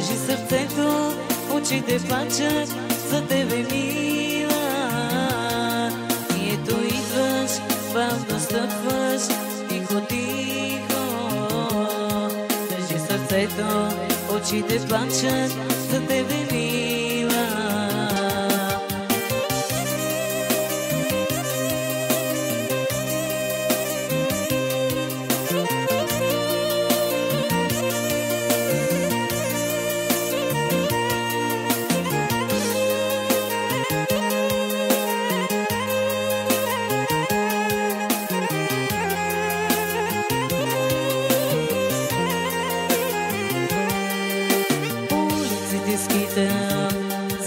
Държи сърцето, очите плачат за тебе, мила. И ето идваш, бавно стъпваш, тихо, тихо. Държи сърцето, очите плачат за тебе, мила.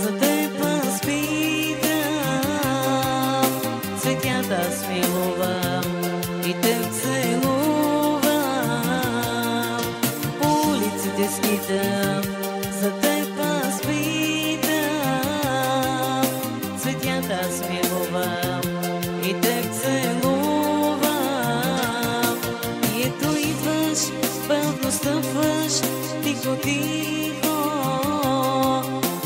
За теб аз питам, цветята смилувам и те целувам. Улиците скитам, за теб аз питам, цветята смилувам и те целувам. И ето идваш, бавно стъпваш, тихо, тихо.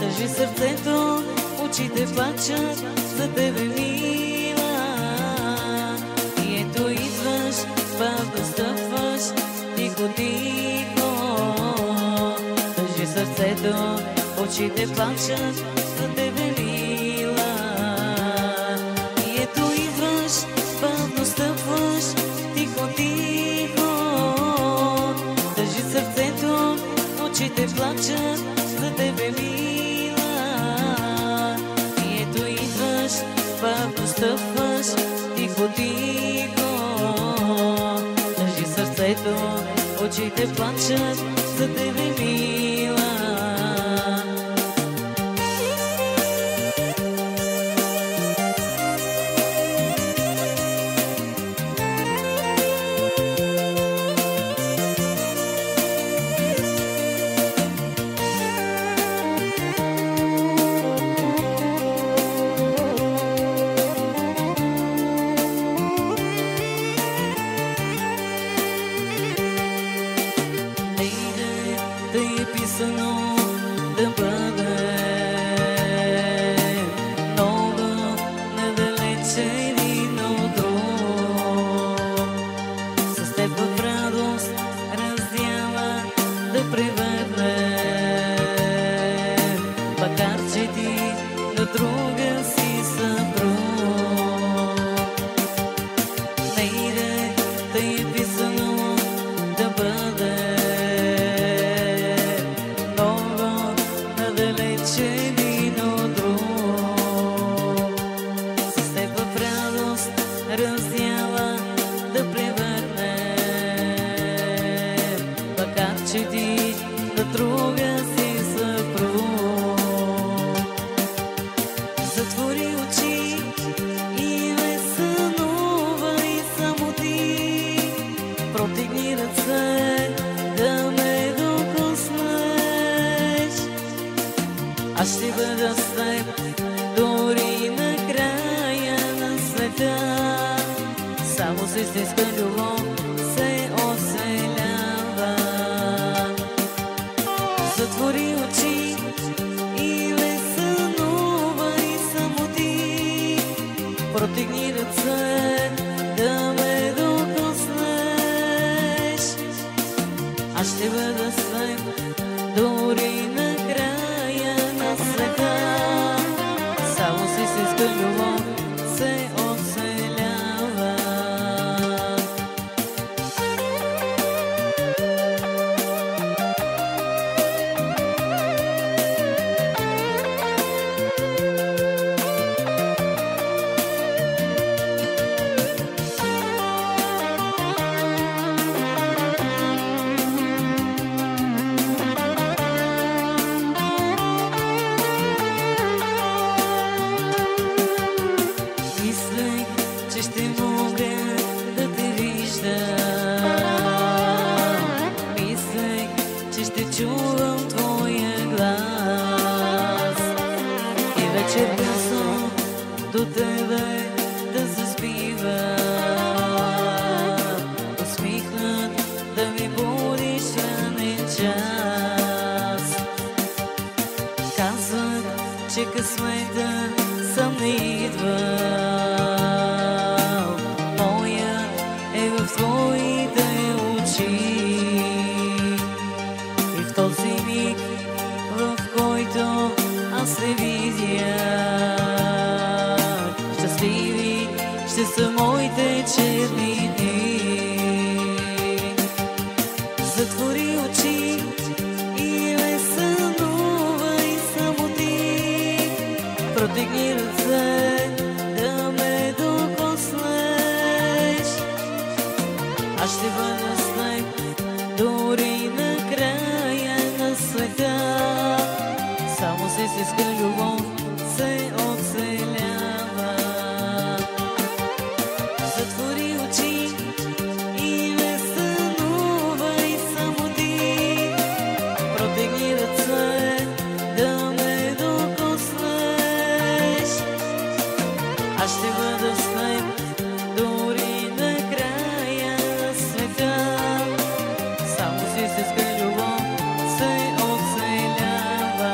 Държи сърцето, очите плачат за тебе, мила. И ето идваш, бавно стъпваш, тихо, тихо. Държи сърцето, очите плачат за тебе, мила. И ето идваш, бавно стъпваш, тихо, тихо. Държи сърцето, очите плачат за тебе, мила. Бавно стъпваш, тихо, тихо. Държи сърцето, очите плачат за тебе, мила. Да бъде много недалече един от друг, с теб в радост раздяла да превърне, макар че ти на друга си съпруг. Не иде да е писано да бъде един от друг, с теб в радост раздяла да превърне, макар че ти на друга си съпруг. Затвори очи и ме сънувай само ти, протегни ръце да ме докоснеш. Аз ще бъда с теб дори на края на света. Само с истинска любов се оцелява. Затвори очи и ме сънувай само ти, протегни ръце да ме докоснеш. Аз ще бъда с теб дори на края на света. Само с истинска любов се оцелява. Чувам твоя глас и вечер късно до тебе да заспива, усмихнат да ми будиш ранен час. че късмета съм не идвал. Моя е в твоите очи и в този миг, в който аз се видях, щастливи ще са моите черни дни. Затвори очи и ме сънувай само ти, протегни ръце да ме докоснеш. Аз ще бъда с теб дори на края на света, само с истинска любов се оцелява. Затвори очи и ме сънувай само ти, протегни ръце да ме докоснеш. Аз ще бъда с теб дори на края на света, само с истинска любов се оцелява.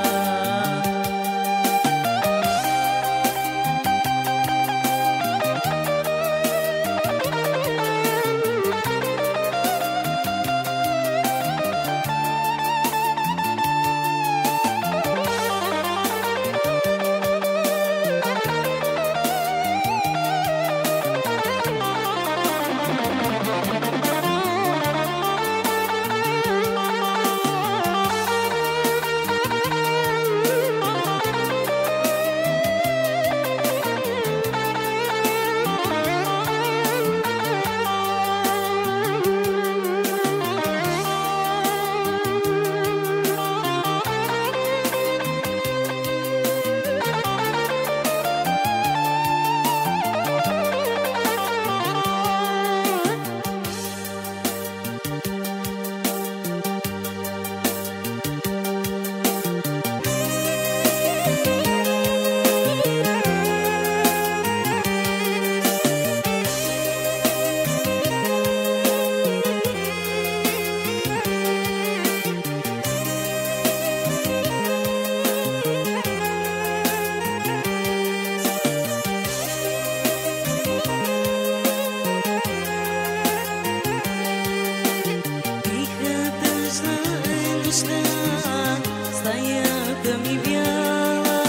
Стаята ми бяла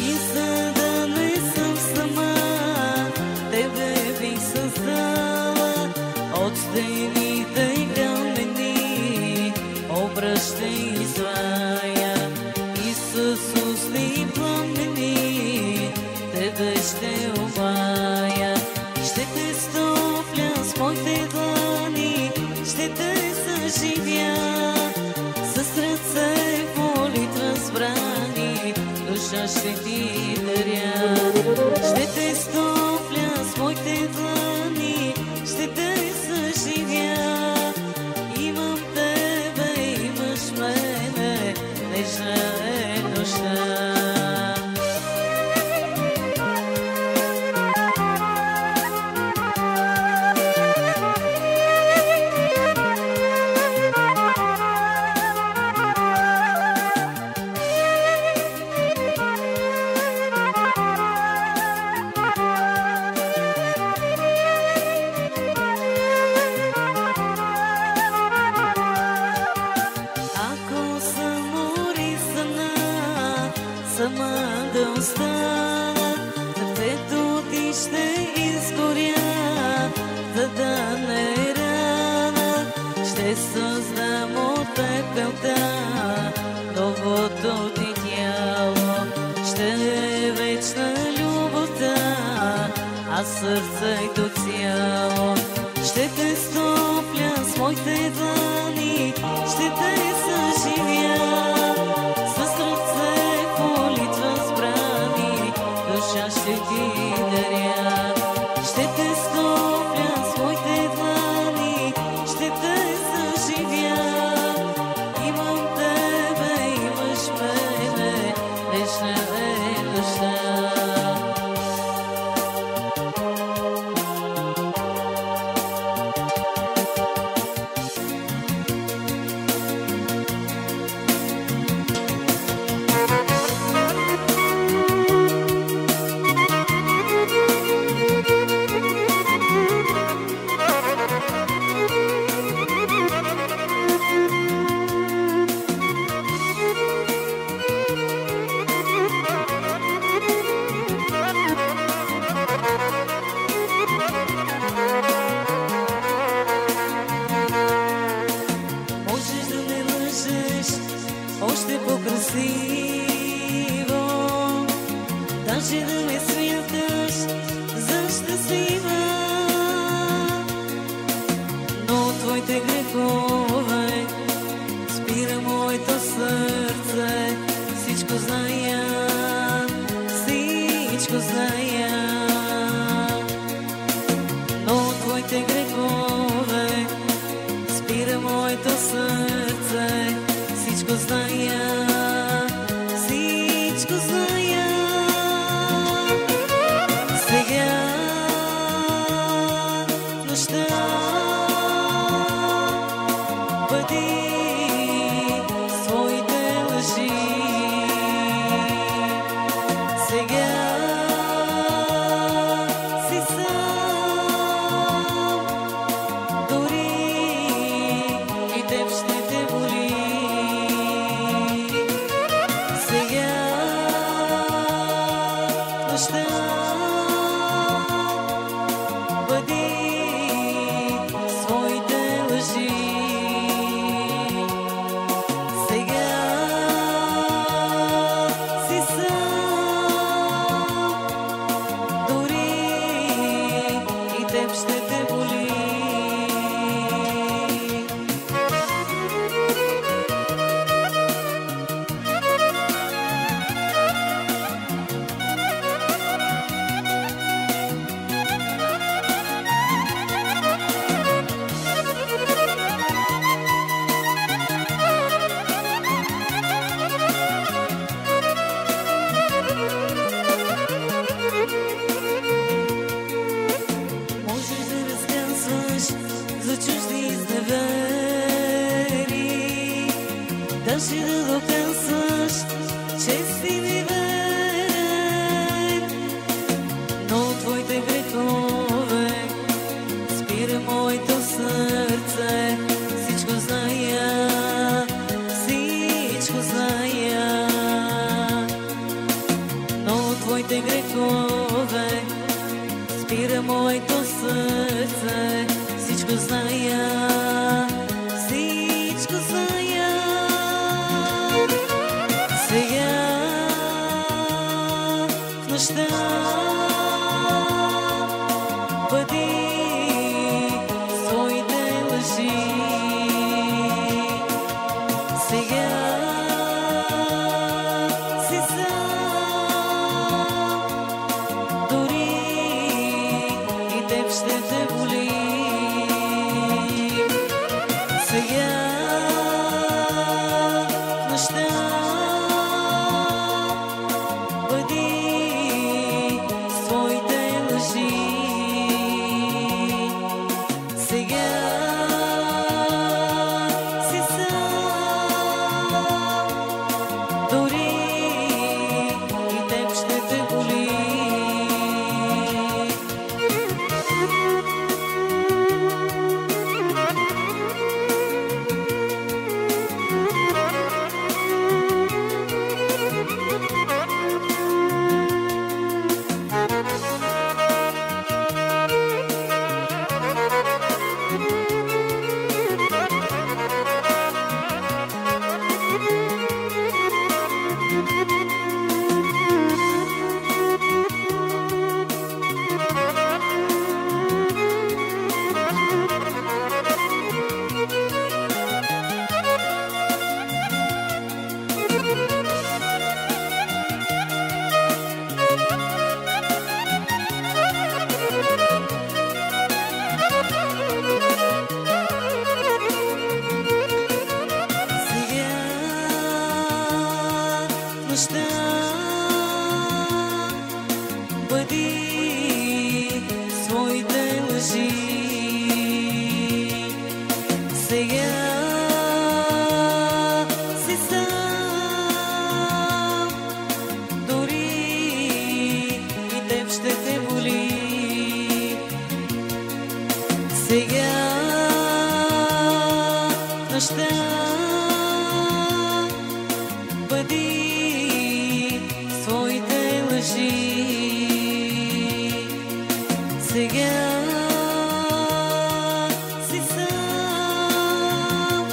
и за да не съм сама, тебе бих създала от стените камени, обръщай извая и с устни пламени тебе ще обая. Ще те стопля с моите длани, ще те съживя с ръце в молитва сбрани, душа ще ти даря. Ще те стопля с моите длани, ще те съживя. Имам тебе, имаш мене, нежна е нощта. Сама да остана, където ти ще изгоря, за да не рана. Ще създам от пепелта новото ти тяло. Ще е вечна любовта, а сърцето цяло. Ще те стопля с моите длани, ще те съживя. Ще ти даря, ще те стопля с моите длани, ще те съживя. Имам тебе, имаш мене, вечна е нощта. по-красиво, даже да ме смяташ за щастлива. Но твоите грехове спира моето сърце. Всичко зная, всичко зная. Но твоите грехове спира моето сърце. Всичко зная, всичко зная. Сега нощта бъди своите лъжи. Сега си сам, дори и теб ще те боли. Сега нощта бъди своите лъжи. Сега си сам, дори и теб ще те боли. Можеш да разказваш за чужди изневери, даже да доказваш, че си ми верен. Но твоите грехове спира моето сърце. Всичко зная, всичко зная. Но твоите грехове спира моето сърце. Всичко зная, всичко зная. Сега в нощта бъди своите лъжи. Сега си сам, дори и теб ще те боли. Сега в нощта бъди своите лъжи. Сега си сам, дори и теб ще те боли. Нощта бъди своите лъжи. Сега си сам, дори и теб ще те боли. Сега нощта бъди своите лъжи. Сега си сам,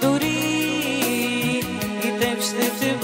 дори и ще те